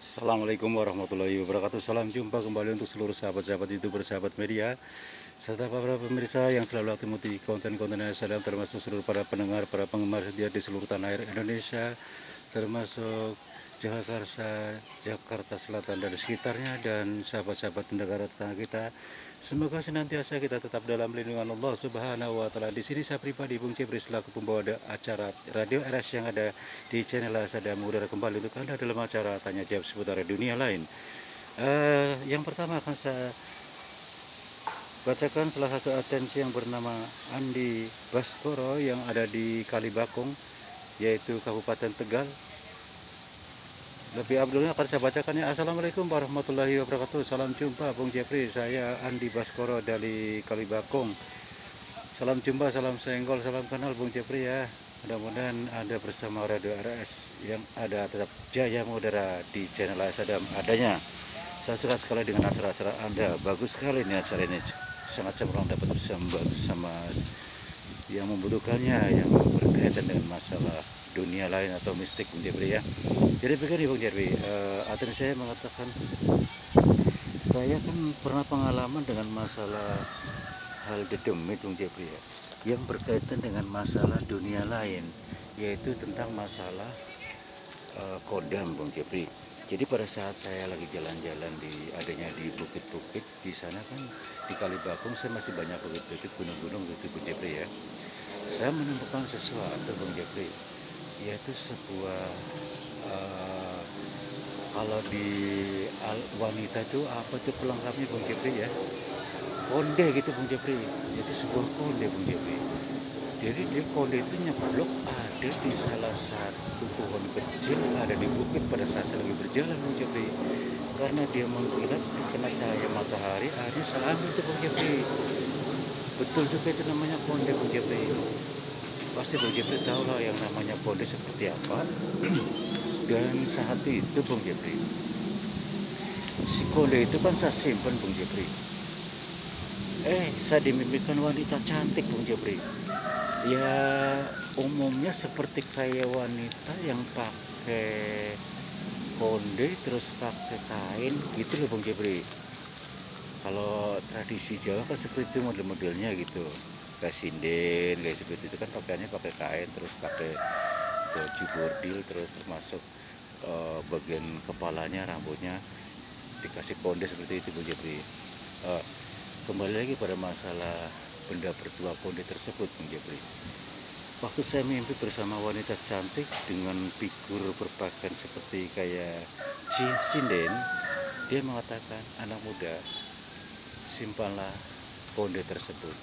Assalamualaikum warahmatullahi wabarakatuh. Salam jumpa kembali untuk seluruh sahabat-sahabat YouTuber, sahabat media, serta para pemirsa yang selalu aktif di konten-konten yang sedang, termasuk seluruh para pendengar, para penggemar setia di seluruh tanah air Indonesia, termasuk Jakarta, Jakarta Selatan dan sekitarnya, dan sahabat-sahabat negara tetangga kita. Semoga senantiasa kita tetap dalam lindungan Allah Subhanahu wa taala. Di sini saya pribadi Bung Jebri selaku pembawa acara Radio RS yang ada di channel Asada mengudara kembali untuk Anda dalam acara tanya jawab seputar dunia lain. Yang pertama akan saya bacakan salah satu atensi yang bernama Andi Baskoro yang ada di Kalibakung, yaitu Kabupaten Tegal. Lebih abdulnya akan saya bacakan ya. Assalamualaikum warahmatullahi wabarakatuh. Salam jumpa Bung Jeffrey. Saya Andi Baskoro dari Kalibakung. Salam jumpa, salam senggol, salam kenal Bung Jeffrey ya. Mudah-mudahan Anda bersama Radio RS yang ada tetap jaya mengudara di channel Asadam adanya. Saya suka sekali dengan acara-acara Anda. Bagus sekali nih acara ini. Sangat cemerlang dapat bersama yang membutuhkannya, yang berkaitan dengan masalah dunia lain atau mistik Bung Jeffrey ya. Jadi begini Bung Jeffrey, adren saya mengatakan saya kan pernah pengalaman dengan masalah hal dedemit Bung Jeffrey ya, yang berkaitan dengan masalah dunia lain, yaitu tentang masalah kodam Bung Jeffrey. Jadi pada saat saya lagi jalan-jalan adanya di bukit-bukit di sana kan, di Kalibakung saya masih banyak bukit-bukit, gunung-gunung gitu Bung Jeffrey ya. Saya menemukan sesuatu Bung Jeffrey, yaitu sebuah uh, kalau di wanita itu apa itu pelengkapnya Bung Jeffrey ya, konde gitu Bung Jeffrey. Jadi sebuah konde Bung Jeffrey. Jadi dia konde itu nyeblok ada di salah satu pohon kecil, ada di bukit pada saat saya lagi berjalan Bung Jeffrey. Karena dia mengkilat kena cahaya matahari, akhirnya saya ambil itu Bung Jeffrey. Betul juga itu namanya konde Bung Jeffrey. Pasti Bung Jeffrey tahu lah yang namanya konde seperti apa. Dan saat itu Bung Jeffrey, si konde itu kan saya simpan Bung Jeffrey. Saya dimimpikan wanita cantik Bung Jeffrey. Ya umumnya seperti kayak wanita yang pakai konde terus pakai kain gitu loh Bung Jeffrey. Kalau tradisi Jawa kan seperti itu model-modelnya gitu, kayak sinden kayak seperti itu kan, pakaiannya pakai kain terus pakai baju bordil, terus termasuk bagian kepalanya, rambutnya dikasih konde seperti itu Bung Jeffrey. Kembali lagi pada masalah benda bertuah konde tersebut Bung Jeffrey. Waktu saya mimpi bersama wanita cantik dengan figur berpakaian seperti kayak sinden, dia mengatakan, anak muda, simpanlah konde tersebut.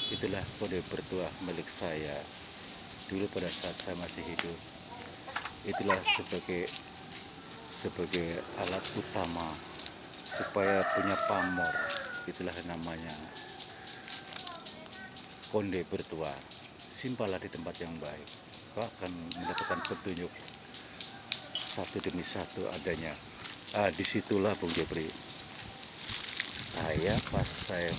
Itulah konde bertuah milik saya dulu pada saat saya masih hidup. Itulah sebagai alat utama supaya punya pamor. Itulah namanya konde bertuah. Simpanlah di tempat yang baik, kau akan mendapatkan petunjuk satu demi satu adanya. Disitulah Bung Jeffrey, pas saya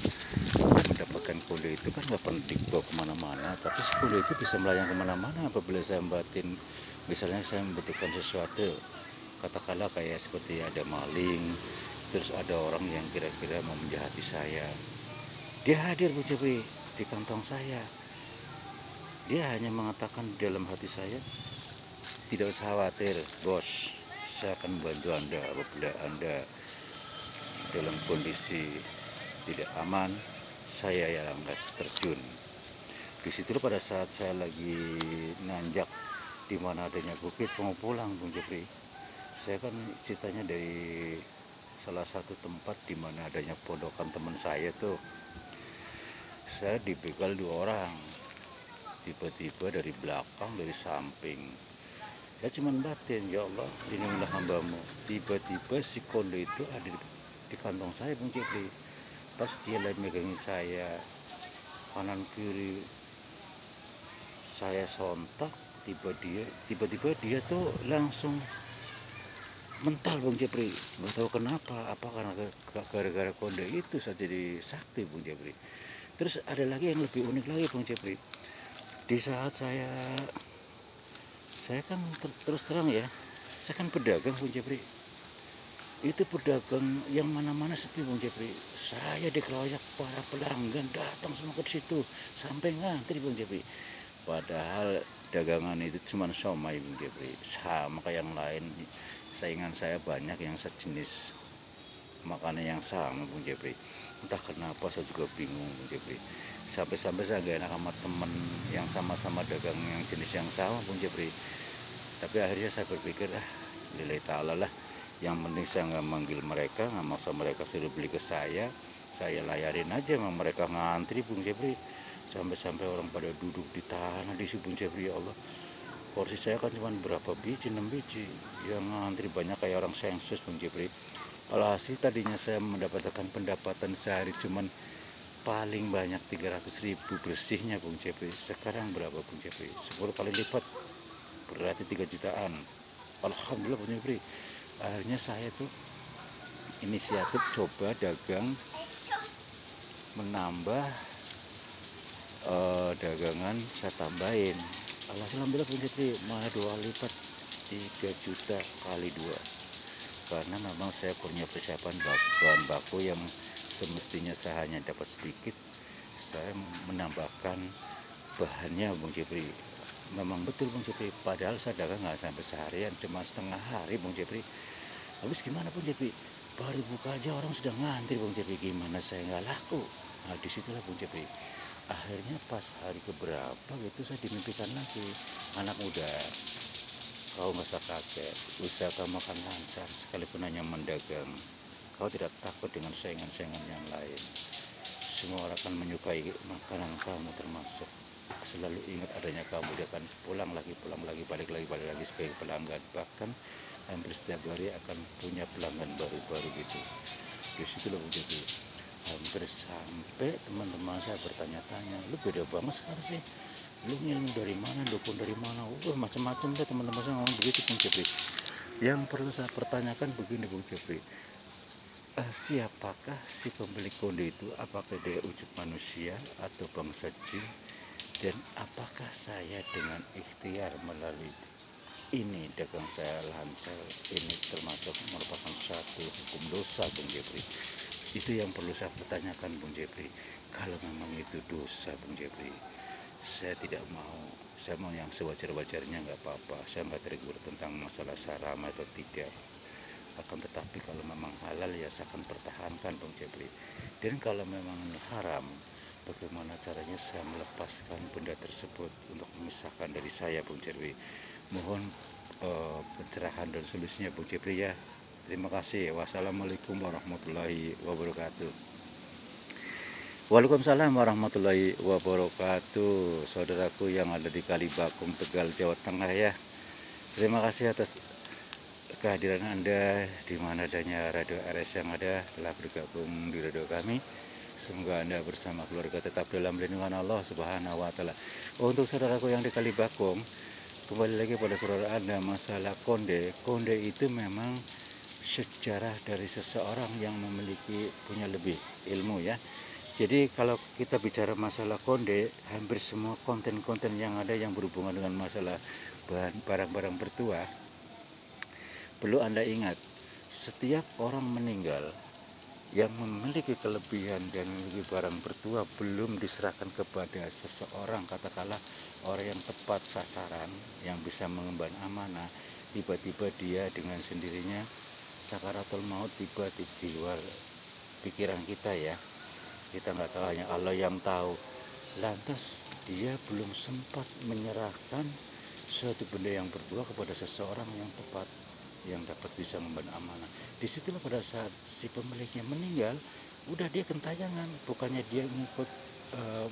mendapatkan konde itu kan nggak penting bawa kemana-mana, tapi konde itu bisa melayang kemana-mana apabila saya membatin. Misalnya saya membutuhkan sesuatu, katakanlah kayak seperti ada maling, terus ada orang yang kira-kira mau menjahati saya, dia hadir Bung Jeffrey di kantong saya. Dia hanya mengatakan dalam hati saya, tidak usah khawatir bos, saya akan membantu Anda apabila Anda dalam kondisi tidak aman, saya yang akan terjun. Disitulah pada saat saya lagi nanjak di mana adanya bukit pengupulan Bung Jeffrey. Saya kan ceritanya dari salah satu tempat di mana adanya pondokan teman saya tuh. Saya dibegal 2 orang. Tiba-tiba dari belakang, dari samping. Saya cuma batin, ya Allah, lindungilah hambamu. Tiba-tiba si konde itu ada di kantong saya Bung Jeffrey. Pas dia lagi megangin saya, kanan kiri saya sontak, tiba-tiba dia tuh langsung mental Bung Jeffrey. Nggak tahu kenapa, apa karena gara-gara konde itu saya jadi sakti Bung Jeffrey. Terus ada lagi yang lebih unik lagi Bung Jeffrey. Di saat saya kan terus terang ya, saya kan pedagang Bung Jeffrey. Itu pedagang yang mana-mana sepi Bung Jepri. Saya dikeroyok para pelanggan datang semua ke situ sampai ngantri Bung Jepri. Padahal dagangan itu cuma somai Bung Jepri, sama kayak yang lain. Saingan saya banyak yang sejenis makanan yang sama Bung Jepri. Entah kenapa saya juga bingung Bung Jepri. Sampai-sampai saya gak enak sama temen yang sama-sama dagang yang jenis yang sama Bung Jepri. Tapi akhirnya saya berpikir lillahi ta'ala lah, yang penting saya nggak manggil mereka, nggak maksa mereka suruh beli ke saya layarin aja sama mereka ngantri Bung Jepri. Sampai-sampai orang pada duduk di tanah di si Bung Jepri, ya Allah. Porsi saya kan cuma berapa biji, 6 biji, yang ngantri banyak kayak orang sensus Bung Jepri. Alhasil tadinya saya mendapatkan pendapatan sehari cuman paling banyak 300.000 bersihnya Bung Jepri. Sekarang berapa Bung Jepri? 10 kali lipat, berarti 3 jutaan. Alhamdulillah Bung Jepri. Akhirnya saya tuh inisiatif coba dagang, menambah dagangan saya tambahin. Alhamdulillah Bung Jepri, malah 2 lipat, 3 juta kali 2. Karena memang saya punya persiapan bahan baku yang semestinya saya hanya dapat sedikit, saya menambahkan bahannya Bung Jepri. Memang betul Bung Jepri, padahal saya dagang nggak sampai seharian, cuma setengah hari Bung Jepri. Habis gimana Bung Jepri, baru buka aja orang sudah ngantri Bung Jepri, gimana saya nggak laku? Nah disitulah Bung Jepri, akhirnya pas hari keberapa gitu saya dimimpikan lagi, anak muda, kau nggak usah kaget, usaha kamu akan lancar sekalipun hanya mendagang. Kau tidak takut dengan saingan-saingan yang lain. Semua orang akan menyukai makanan kamu, termasuk selalu ingat adanya kamu. Dia akan pulang lagi, balik lagi sebagai pelanggan. Bahkan hampir setiap hari akan punya pelanggan baru-baru gitu. Di situ loh jadi hampir sampai teman-teman saya bertanya-tanya, lu beda banget sekarang sih, lu ilmu dari mana, dukun dari mana, macam-macam deh teman-teman saya ngomong begitu Bung Jepri. Yang perlu saya pertanyakan begini Bung Jepri, siapakah si pemilik konde itu? Apakah dia wujud manusia atau bangsa jin? Dan apakah saya dengan ikhtiar melalui ini dagang saya lancar, ini termasuk merupakan satu hukum dosa Bung Jepri? Itu yang perlu saya pertanyakan Bung Jepri. Kalau memang itu dosa Bung Jepri, saya tidak mau. Saya mau yang sewajar-wajarnya, nggak apa-apa. Saya nggak tegur tentang masalah haram atau tidak. Akan tetapi kalau memang halal ya saya akan pertahankan Bung Jepri. Dan kalau memang ini haram, bagaimana caranya saya melepaskan benda tersebut untuk memisahkan dari saya Bung Jepri. Mohon pencerahan dan solusinya Bung Jepri ya. Terima kasih. Wassalamualaikum warahmatullahi wabarakatuh. Waalaikumsalam warahmatullahi wabarakatuh. Saudaraku yang ada di Kalibakung, Tegal, Jawa Tengah ya. Terima kasih atas kehadiran Anda di mana adanya Radio RS yang ada telah bergabung di radio kami. Semoga Anda bersama keluarga tetap dalam lindungan Allah Subhanahu wa taala. Untuk saudaraku yang di Kalibakung, kembali lagi pada saudara Anda masalah konde. Konde itu memang sejarah dari seseorang yang memiliki punya lebih ilmu ya. Jadi kalau kita bicara masalah konde, hampir semua konten-konten yang ada yang berhubungan dengan masalah barang-barang bertuah, perlu Anda ingat, setiap orang meninggal yang memiliki kelebihan dan memiliki barang bertuah belum diserahkan kepada seseorang, katakanlah orang yang tepat sasaran, yang bisa mengemban amanah, tiba-tiba dia dengan sendirinya sakaratul maut tiba di luar pikiran kita ya. Kita nggak tahu, hanya Allah yang tahu. Lantas dia belum sempat menyerahkan suatu benda yang bertuah kepada seseorang yang tepat, yang dapat bisa membantu amanah. Disitulah pada saat si pemiliknya meninggal, udah dia gentayangan, bukannya dia ngikut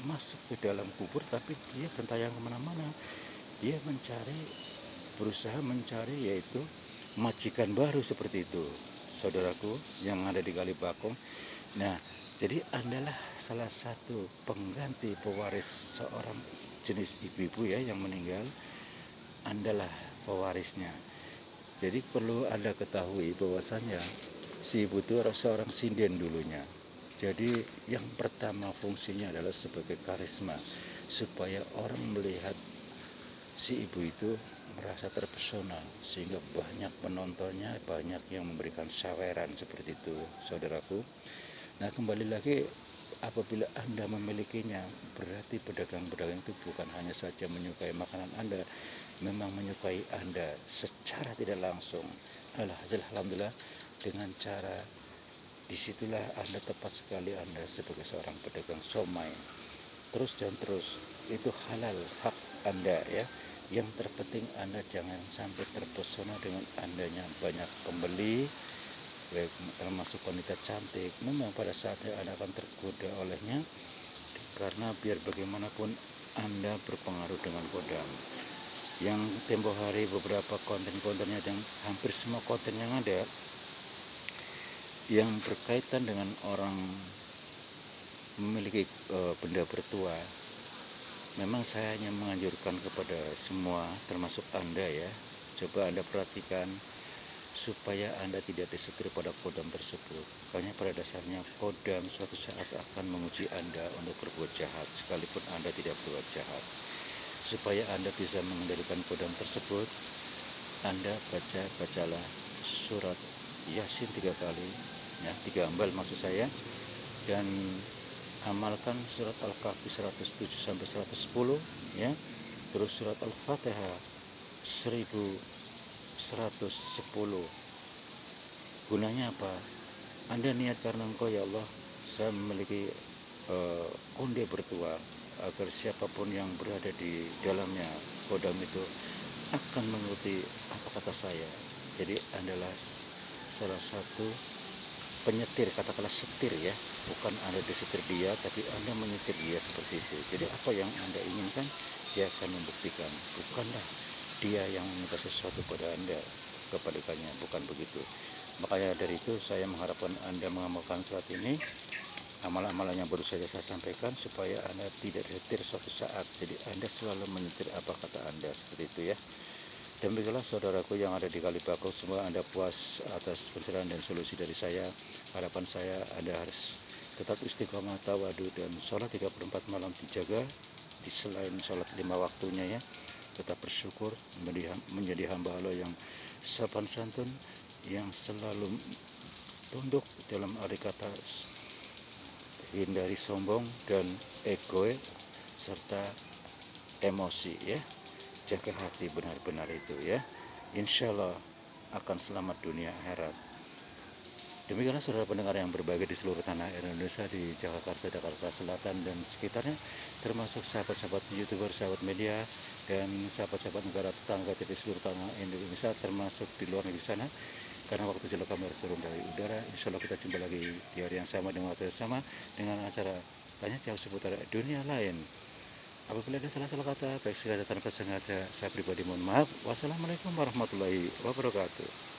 masuk ke dalam kubur, tapi dia gentayangan kemana-mana. Dia berusaha mencari yaitu majikan baru seperti itu, saudaraku yang ada di Kalibakung. Nah, jadi Andalah salah satu pengganti pewaris seorang jenis ibu-ibu ya yang meninggal. Andalah pewarisnya. Jadi perlu Anda ketahui bahwasanya si ibu itu seorang sinden dulunya. Jadi yang pertama fungsinya adalah sebagai karisma, supaya orang melihat si ibu itu merasa terpesona sehingga banyak penontonnya, banyak yang memberikan saweran seperti itu, saudaraku. Nah, kembali lagi, apabila Anda memilikinya, berarti pedagang-pedagang itu bukan hanya saja menyukai makanan Anda, memang menyukai Anda secara tidak langsung. Alhasil alhamdulillah, dengan cara disitulah Anda tepat sekali, Anda sebagai seorang pedagang somai. Terus dan terus, itu halal, hak Anda ya. Yang terpenting Anda jangan sampai terpesona dengan andanya banyak pembeli, baik termasuk wanita cantik. Memang pada saatnya Anda akan tergoda olehnya, karena biar bagaimanapun Anda berpengaruh dengan kodam. Yang tempo hari beberapa konten-kontennya, yang hampir semua konten yang ada yang berkaitan dengan orang memiliki benda bertua, memang saya hanya menganjurkan kepada semua, termasuk Anda ya, coba Anda perhatikan supaya Anda tidak disetir pada kodam tersebut. Karena pada dasarnya kodam suatu saat akan menguji Anda untuk berbuat jahat, sekalipun Anda tidak berbuat jahat. Supaya Anda bisa mengendalikan kodam tersebut, Anda bacalah surat Yasin 3 kali, ya, 3 ambal maksud saya, dan amalkan surat Al-Kahfi 107 sampai 110 ya. Terus surat Al-Fatihah 1110. Gunanya apa? Anda niat karena Engkau ya Allah, saya memiliki konde bertua, agar siapapun yang berada di dalamnya kodam itu akan mengikuti apa kata saya. Jadi adalah salah satu penyetir, katakanlah setir ya, bukan Anda disetir dia, tapi Anda menyetir dia seperti itu. Jadi apa yang Anda inginkan, dia akan membuktikan, bukanlah dia yang meminta sesuatu pada Anda, kebalikannya, bukan begitu. Makanya dari itu saya mengharapkan Anda mengamalkan surat ini, amalan-amalan yang baru saja saya sampaikan, supaya Anda tidak disetir suatu saat. Jadi Anda selalu menyetir apa kata Anda, seperti itu ya. Demikianlah saudaraku yang ada di Kalibakong, semua Anda puas atas pencerahan dan solusi dari saya. Harapan saya Anda harus tetap istiqomah, tawadu, dan sholat 34 malam dijaga, di selain sholat 5 waktunya ya. Tetap bersyukur, menjadi hamba Allah yang sopan santun, yang selalu tunduk dalam arti kata, hindari sombong dan egois serta emosi ya. Jaga hati benar-benar itu ya. Insya Allah akan selamat dunia akhirat. Demikianlah saudara pendengar yang berbahagia di seluruh tanah air Indonesia, di Jakarta, Jakarta Selatan dan sekitarnya, termasuk sahabat-sahabat YouTuber, sahabat media, dan sahabat-sahabat negara tetangga di seluruh tanah Indonesia, termasuk di luar negeri sana. Karena waktu jelek kami harus turun dari udara. Insya Allah kita jumpa lagi di hari yang sama dengan waktu yang sama, dengan acara tanya jawab seputar dunia lain. Apabila ada salah-salah kata, baik sengaja tanpa sengaja, saya pribadi mohon maaf. Wassalamualaikum warahmatullahi wabarakatuh.